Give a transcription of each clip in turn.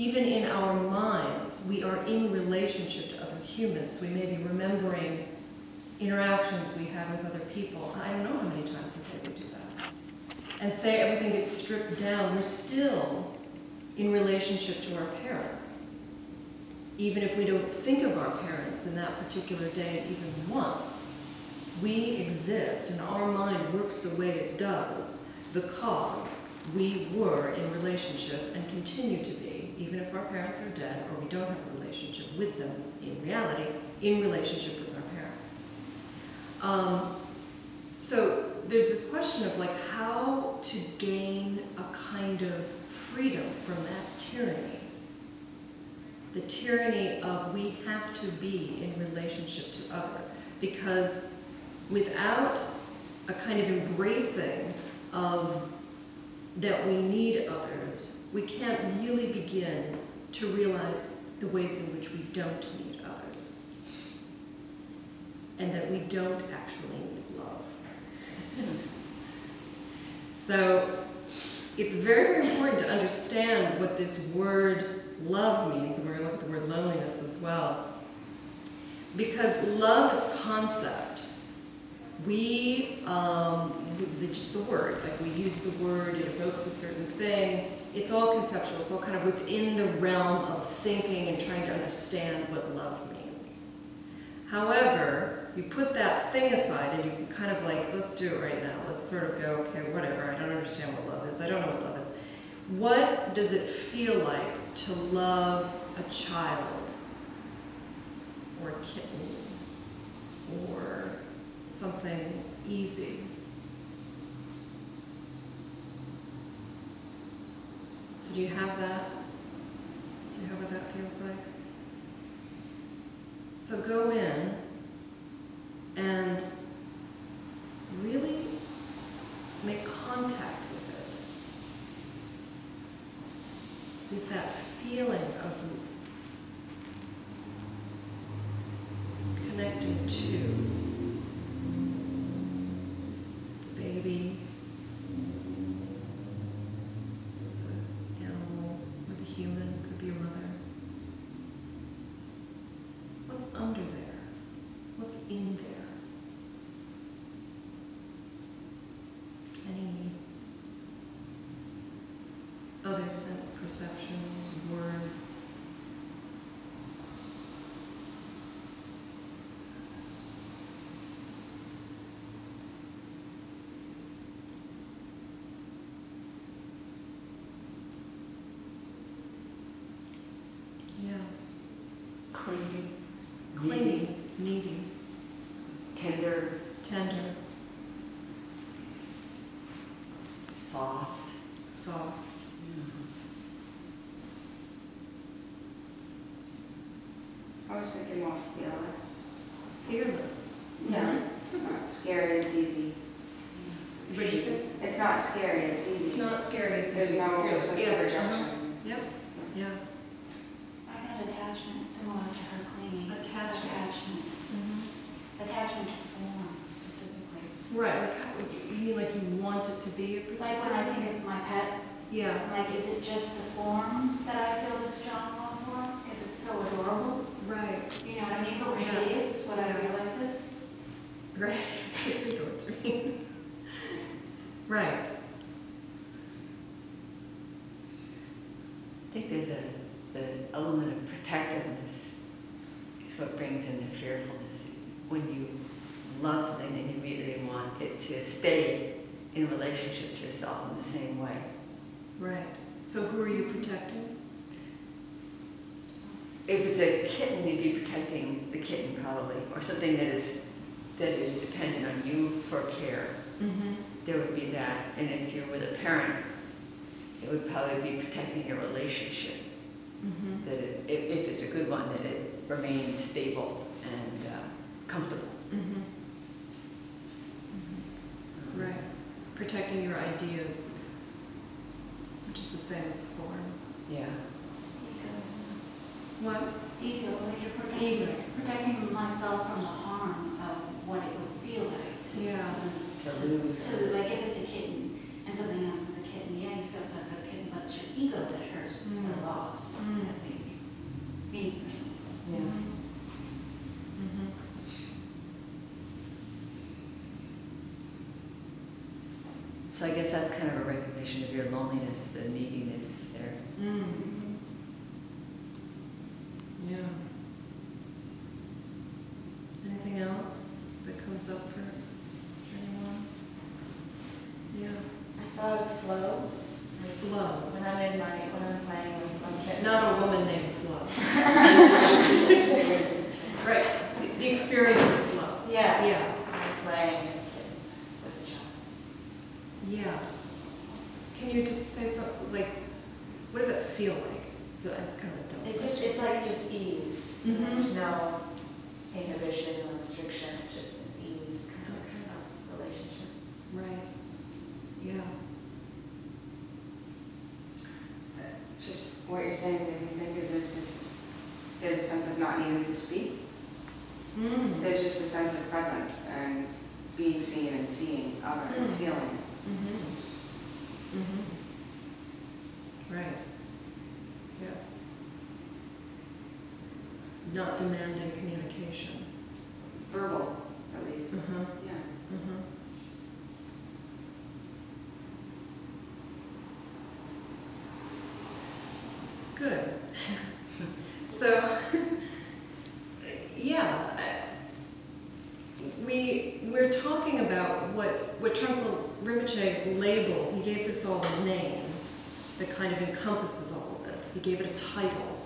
even in our minds, we are in relationship to other humans. We may be remembering interactions we had with other people. I don't know how many times a day we do that. And say everything gets stripped down, we're still in relationship to our parents. Even if we don't think of our parents in that particular day even once, we exist and our mind works the way it does because we were in relationship and continue to be, even if our parents are dead or we don't have a relationship with them in reality, in relationship with our parents. So there's this question of like how to gain a kind of freedom from that tyranny. The tyranny of we have to be in relationship to other, because without a kind of embracing of that we need others, we can't really begin to realize the ways in which we don't need others, and that we don't actually need love. So it's very, very important to understand what this word love means, and we're going to look at the word loneliness as well. Because love is concept. Just the word, like we use the word, it evokes a certain thing. It's all conceptual, it's all kind of within the realm of thinking and trying to understand what love means. However, you put that thing aside and you can kind of like, let's do it right now. Let's sort of go, okay, whatever, I don't understand what love is. I don't know what love is. What does it feel like to love a child or a kitten or something easy? So do you have that? Do you have what that feels like? So go in and really make contact with that feeling of connecting to the baby, the animal, or the human, could be your mother. What's under there? What's in there? Any other sense perceptions, words? Yeah. Clinging. Clingy, needy. Tender. Tender. Soft. Soft. I was thinking more fearless. Fearless. Yeah, it's not scary, it's easy. What did you say? It's not scary, it's easy. It's not scary, it's There's easy, it's no fearless. sense of Yes, rejection. Yep, yeah. I got attachment similar to her clinging. Attachment. Attachment to form, specifically. Right, like, you mean like you want it to be a particular? Like when I think of my pet, Yeah. like is it just the form that I feel this strong love for? Because it's so adorable. Right. You know what I mean? But when Yeah. it is, would I feel like this? Right. I know what you mean. Right. I think there's the element of protectiveness is what brings in the fearfulness. When you love something and you immediately want it to stay in relationship to yourself in the same way. Right. So who are you protecting? If it's a kitten, you'd be protecting the kitten probably, or something that is dependent on you for care. There would be that. And if you're with a parent, it would probably be protecting your relationship. That if it's a good one, that it remains stable and comfortable. Right. Protecting your ideas, which is the same as form. Yeah. What? Ego, like you're protecting myself from the harm of what it would feel like to, Yeah. To lose. to like if it's a kitten and something else is a kitten, yeah, you feel sad for the kitten, but it's your ego that hurts the loss. So I guess that's kind of a recognition of your loneliness, the neediness there. Mm. Yeah. Anything else that comes up for anyone? Yeah. I thought of flow. Flow. When I'm playing with my kid. Not a woman named Flo. Right. The experience of flow. Yeah. Yeah. I'm playing as a kid with a child. Yeah. Can you just say something, like, what does it feel like? So it's kind of a dumb question. It's like just ease. Mhm. There's no inhibition or restriction. It's just an ease kind of relationship. Right. Yeah. Just what you're saying made me think of this is there's a sense of not needing to speak. Mm. There's just a sense of presence and being seen and seeing other and feeling. Mm-hmm. Mm-hmm. Right. Yes. Not demanding communication. Verbal, at least. Uh-huh. Yeah. Uh-huh. Good. So, yeah, we're talking about what Trungpa Rinpoche labeled. He gave this all a name that kind of encompasses all of it. He gave it a title.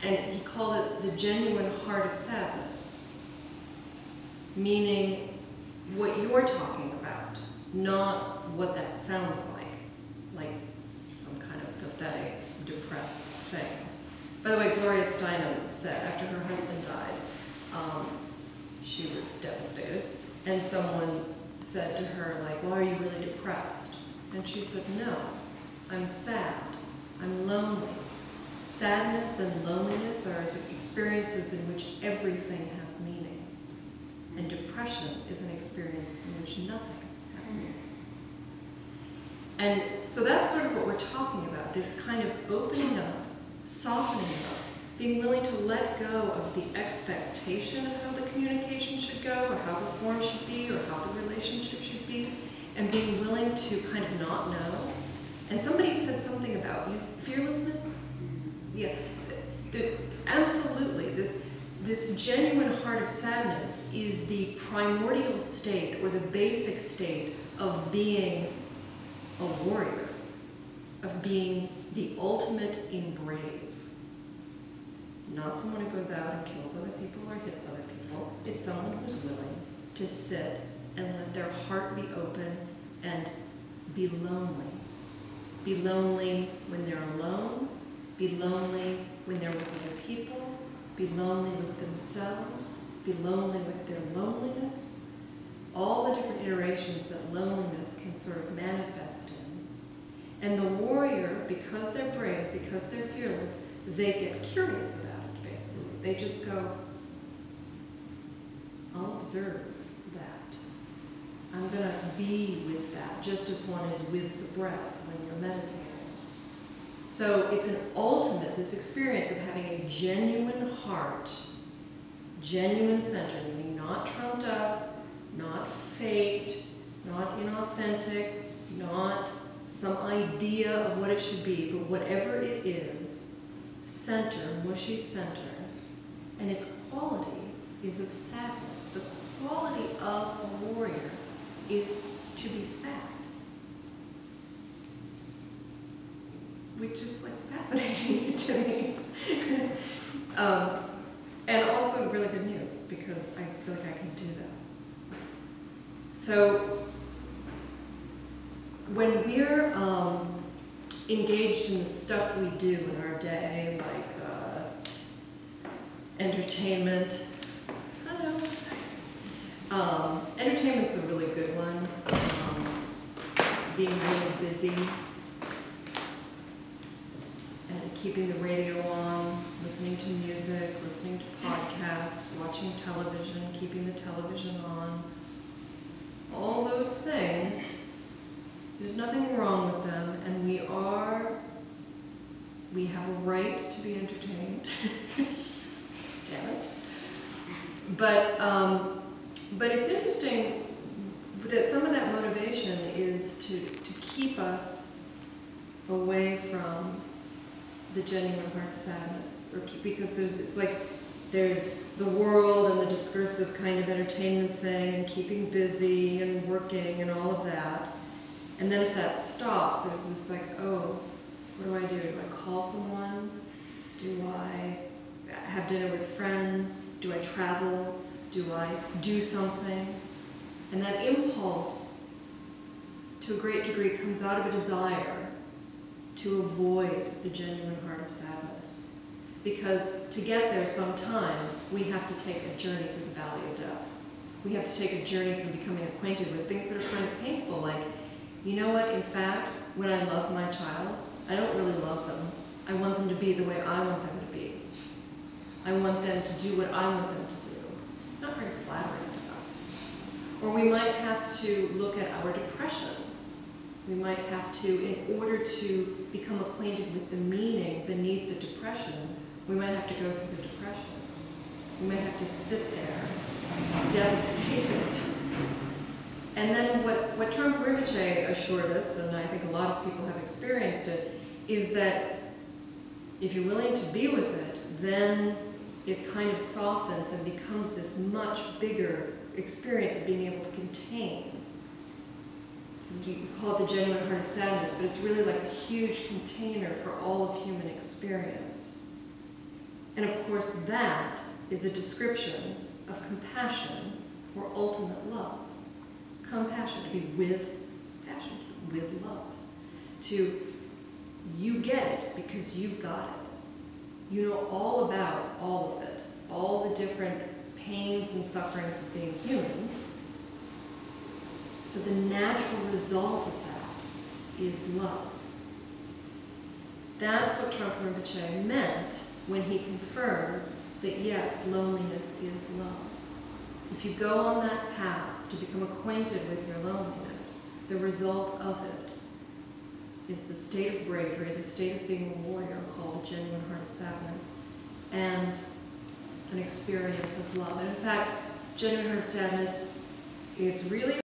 And he called it the genuine heart of sadness, meaning what you're talking about, not what that sounds like some kind of pathetic, depressed thing. By the way, Gloria Steinem said after her husband died, she was devastated, and someone said to her, like, well, are you really depressed? And she said, no, I'm sad, I'm lonely. Sadness and loneliness are experiences in which everything has meaning. And depression is an experience in which nothing has meaning. And so that's sort of what we're talking about, this kind of opening up, softening up, being willing to let go of the expectation of how the communication should go, or how the form should be, or how the relationship should be, and being willing to kind of not know. And somebody said something about fearlessness. Yeah, absolutely. This genuine heart of sadness is the primordial state, or the basic state of being a warrior, of being the ultimate in brave. Not someone who goes out and kills other people or hits other people. It's someone who's willing to sit and let their heart be open and be lonely. Be lonely when they're alone. Be lonely when they're with other people. Be lonely with themselves. Be lonely with their loneliness. All the different iterations that loneliness can sort of manifest in. And the warrior, because they're brave, because they're fearless, they get curious about it, basically. They just go, I'll observe that. I'm going to be with that, just as one is with the breath when you're meditating. So it's an ultimate, this experience of having a genuine heart, genuine center, meaning not trumped up, not faked, not inauthentic, not some idea of what it should be, but whatever it is, center, mushy center, and its quality is of sadness. The quality of a warrior is to be sad, which is like fascinating to me. And also really good news, because I feel like I can do that. So when we're engaged in the stuff we do in our day, like entertainment, I don't know. Entertainment's a really good one. Being really busy and keeping the radio on, listening to music, listening to podcasts, watching television, keeping the television on. All those things, there's nothing wrong with them, and we have a right to be entertained. Damn it. But it's interesting with that some of that motivation is to keep us away from the genuine heart of sadness, because there's the world and the discursive kind of entertainment thing and keeping busy and working and all of that. And then if that stops, there's this like, oh, what do? Do I call someone? Do I have dinner with friends? Do I travel? Do I do something? And that impulse, to a great degree, comes out of a desire to avoid the genuine heart of sadness. Because to get there sometimes, we have to take a journey through the valley of death. We have to take a journey through becoming acquainted with things that are kind of painful, like, you know what, in fact, when I love my child, I don't really love them. I want them to be the way I want them to be. I want them to do what I want them to do. It's not very flattering to us. Or we might have to look at our depression. We might have to, in order to become acquainted with the meaning beneath the depression, we might have to go through the depression. We might have to sit there, devastated. And then what Trungpa Rinpoche assured us, and I think a lot of people have experienced it, is that if you're willing to be with it, then it kind of softens and becomes this much bigger experience of being able to contain. So you call it the genuine heart of sadness, but it's really like a huge container for all of human experience. And of course that is a description of compassion or ultimate love. Compassion, to be with passion, with love. You get it because you've got it. You know all about all of it, all the different pains and sufferings of being human. So the natural result of that is love. That's what Trungpa Rinpoche meant when he confirmed that yes, loneliness is love. If you go on that path to become acquainted with your loneliness, the result of it is the state of bravery, the state of being a warrior, called a genuine heart of sadness, and an experience of love. And in fact, genuine heart of sadness is really